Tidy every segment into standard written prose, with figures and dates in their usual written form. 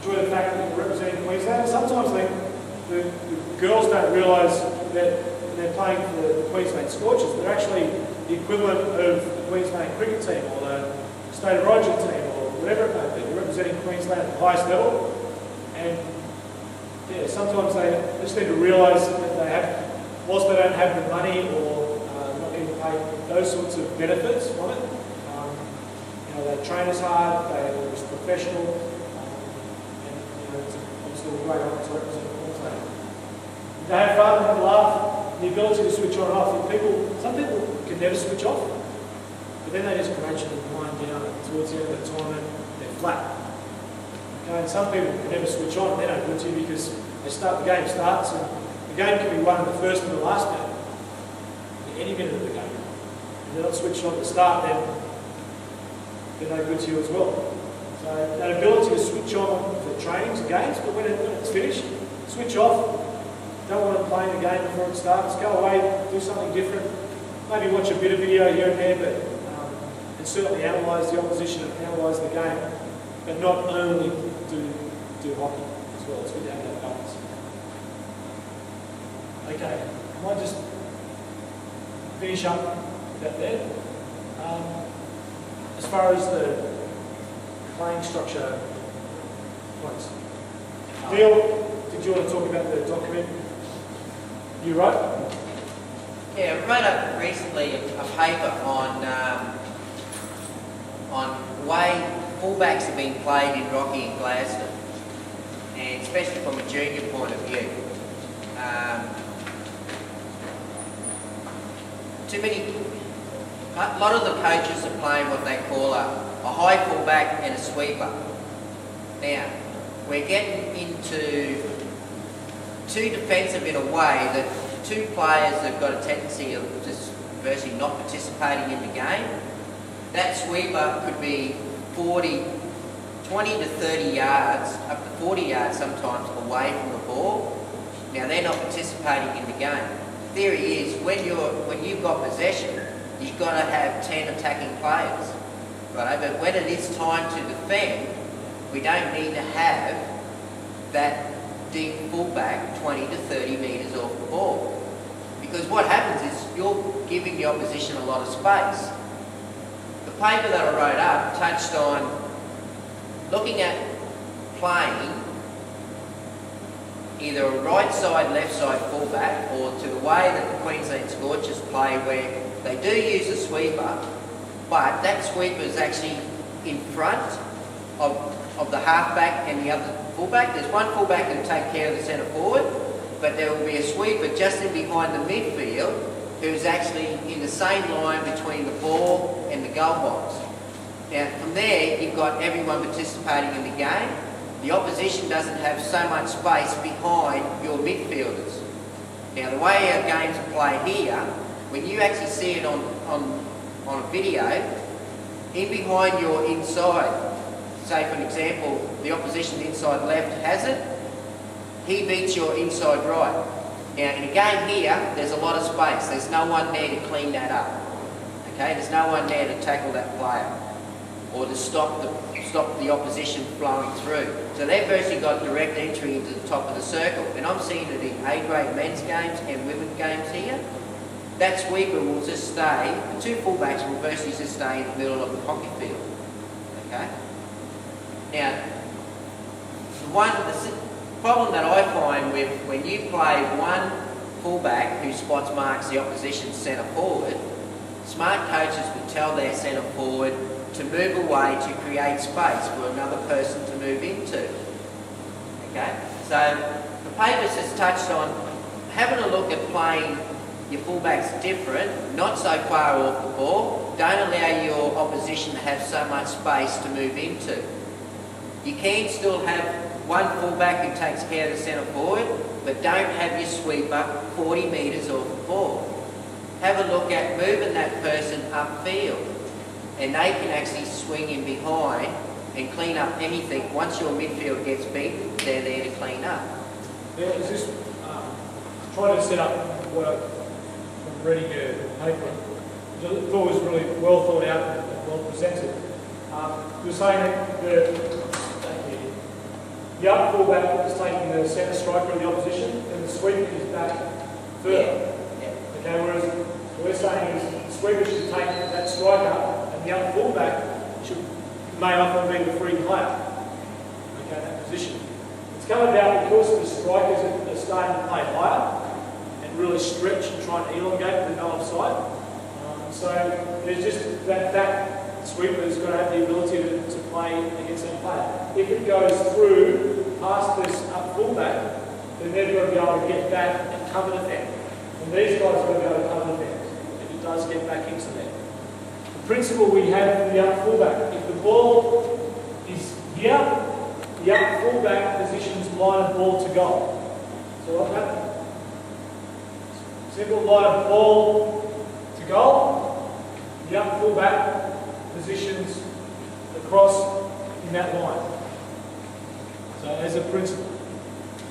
enjoy the fact that you're representing Queensland. Sometimes the girls don't realise that they're playing for the Queensland Scorchers. They're actually the equivalent of the Queensland cricket team or the State of Origin team or whatever it may be. They're representing Queensland at the highest level. And yeah, sometimes they just need to realise that they have, whilst they don't have the money or not getting paid those sorts of benefits from it, they train as hard, they're professional, and it's obviously a great honour to represent Queensland. They have fun, have a laugh, the ability to switch on and off. Some people can never switch off, but then they just gradually wind down towards the end of the tournament, they're flat. Okay, and some people can never switch on, they're not good to you because the game starts and the game can be won in the first and the last minute, any minute of the game. If they're not switched on at the start, then they're no good to you as well. So that ability to switch on for trainings and games, but when it's finished, switch off. Don't want to play the game before it starts. Go away, do something different. Maybe watch a bit of video here and there, but and certainly analyse the opposition and analyse the game, but not only do hockey as well. It's good to have that balance. Okay, I might just finish up that there. As far as the playing structure points. Neil, did you want to talk about the document you wrote? Yeah, I wrote up recently a paper on the way fullbacks are being played in Rocky and Gladstone, and especially from a junior point of view. A lot of the coaches are playing what they call a high fullback and a sweeper. Now, we're getting into too defensive in a way that two players have got a tendency of just virtually not participating in the game. That sweeper could be 20 to 30 yards, up to 40 yards sometimes away from the ball. Now, they're not participating in the game. The theory is when you've got possession, you've got to have 10 attacking players, right? But when it is time to defend, we don't need to have that deep fullback 20 to 30 metres off the ball. Because what happens is you're giving the opposition a lot of space. The paper that I wrote up touched on looking at playing either a right side, left side fullback, or to the way that the Queensland Scorchers play where they do use a sweeper, but that sweeper is actually in front of the halfback and the other fullback. There's one fullback that will take care of the centre forward, but there will be a sweeper just in behind the midfield who's actually in the same line between the ball and the goal box. Now from there you've got everyone participating in the game. The opposition doesn't have so much space behind your midfielders. Now the way our games are played here, when you actually see it on a video, in behind your inside, say for an example, the opposition inside left has it, he beats your inside right. Now in a game here, there's a lot of space. There's no one there to clean that up. Okay, there's no one there to tackle that player or to stop the opposition flowing through. So they've virtually got direct entry into the top of the circle. And I'm seeing it in A-grade men's games and women's games here. That sweeper will just stay, the two fullbacks will virtually just stay in the middle of the hockey field. Okay? Now, the problem that I find with when you play one fullback who spots marks the opposition centre forward, smart coaches will tell their centre forward to move away to create space for another person to move into. Okay? So the paper's just touched on having a look at playing your fullbacks different, not so far off the ball. Don't allow your opposition to have so much space to move into. You can still have one fullback who takes care of the centre forward, but don't have your sweeper 40 metres off the ball. Have a look at moving that person upfield, and they can actually swing in behind and clean up anything. Once your midfield gets beaten, they're there to clean up. Yeah, is this trying to set up what I'm reading your paper, which I thought was really well thought out and well presented. You're saying that The up fullback is taking the centre striker of the opposition, and the sweeper is back further. Okay, whereas what we're saying is the sweeper should take that striker, and the up fullback may often be the free player. Okay, that position. It's come about because the strikers are starting to play higher and really stretch and try and elongate with no offside. So there's just that sweeper is going to have the ability to play against that player. If it goes through past this up fullback, then they're going to be able to get back and cover the fence. And these guys are going to be able to cover the fence if it does get back into there. The principle we have for the up fullback, if the ball is here, the up fullback positions line of ball to goal. So what happened? Simple line of ball to goal. The up fullback positions across in that line. So as a principle.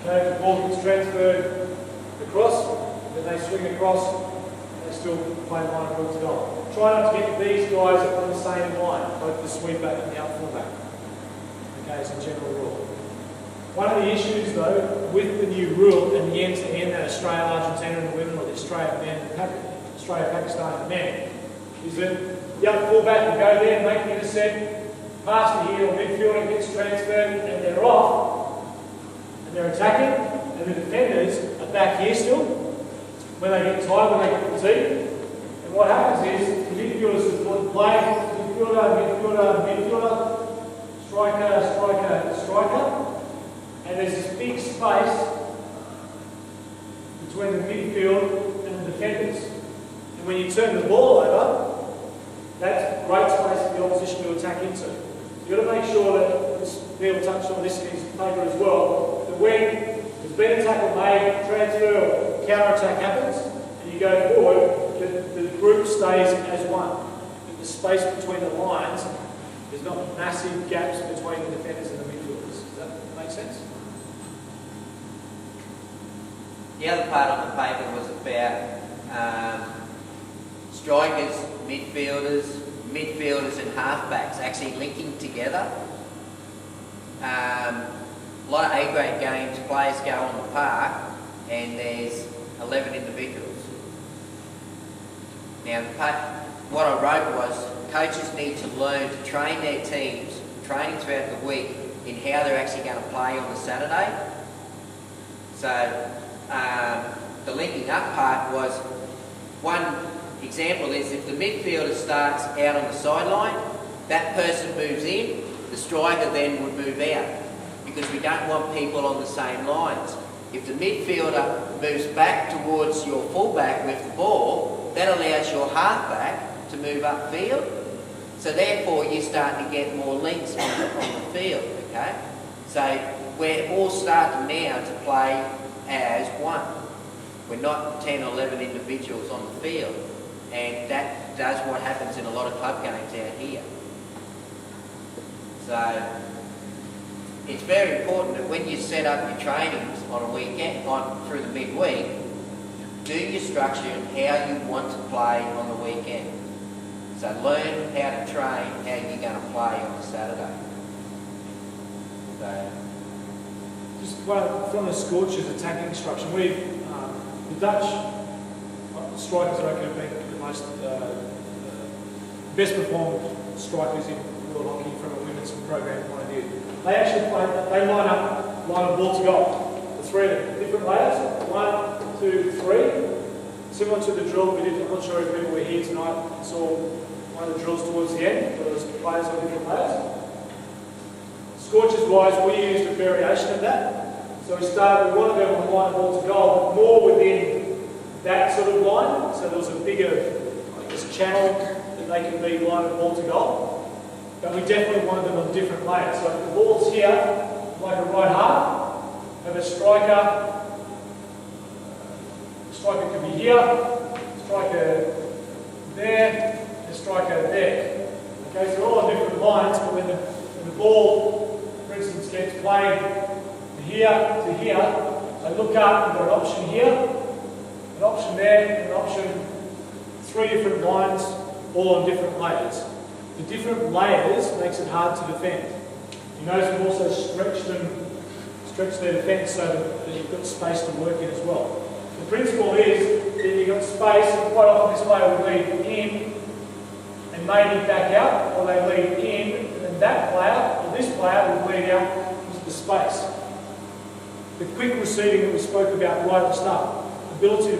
Okay, if the ball gets transferred across, then they swing across, they still play line of ball to goal. Try not to get these guys on the same line, both the sweep back and the up fullback. Okay, as a general rule. One of the issues though, with the new rule and the end-to-end that Australia, Argentina and the women, or the Australia men, Australia, Pakistan and men, is that the up fullback will go there and make the intercept, pass the heel, midfielder gets transferred and they're off, and they're attacking, and the defenders are back here still, when they get tired, when they get fatigued. And what happens is, the midfielders will play, midfielder, striker, and there's this big space between the midfield and the defenders. And when you turn the ball over, that's great space for the opposition to attack into. You've got to make sure that, Neil touched on this in his paper as well, that when there's been a tackle made, transfer or counter-attack happens, and you go forward, the group stays as one. That the space between the lines, there's not massive gaps between the defenders and the midfielders. Does that make sense? The other part of the paper was about strikers, midfielders and halfbacks actually linking together. A lot of A-grade games, players go on the park and there's 11 individuals. Now, what I wrote was coaches need to learn to train their teams, training throughout the week, in how they're actually going to play on the Saturday. So the linking up part was, one example is if the midfielder starts out on the sideline, that person moves in, the striker then would move out, because we don't want people on the same lines. If the midfielder moves back towards your fullback with the ball, that allows your halfback to move upfield. So therefore you're starting to get more links on the field, okay? So we're all starting now to play as one. We're not 10 or 11 individuals on the field. And that does what happens in a lot of club games out here. So it's very important that when you set up your trainings on a weekend, through the midweek, do your structure and how you want to play on the weekend. So learn how to train, how you're going to play on the Saturday. So, just from the Scorchers attacking instruction, the Dutch strikers I reckon have been the most best performed strikers in world hockey from a women's program point of view. They actually they line of ball to goal. The three of them, different layers, 1, 2, 3. Similar to the drill we did. I'm not sure if people were here tonight and saw one of the drills towards the end, where there was players on different layers. Scorchers wise, we used a variation of that. So we wanted them on the line of ball to goal, but more within that sort of line. So there was a bigger, I guess, channel that they could be line of ball to goal. But we definitely wanted them on different layers. So if the ball's here, like a right half, have a striker. Striker could be here, striker there, a striker there. Okay, so all on different lines, but when the ball, for instance, gets played here to here, I look up, we've got an option here, an option there, and an option, 3 different lines, all on different layers. The different layers makes it hard to defend. You notice we've also stretched them stretch their defence so that you've got space to work in as well. The principle is that you've got space, and quite often this player will lead in and maybe back out, or they lead in and then that player or this player will lead out into the space. The quick receiving that we spoke about right at the start, the ability to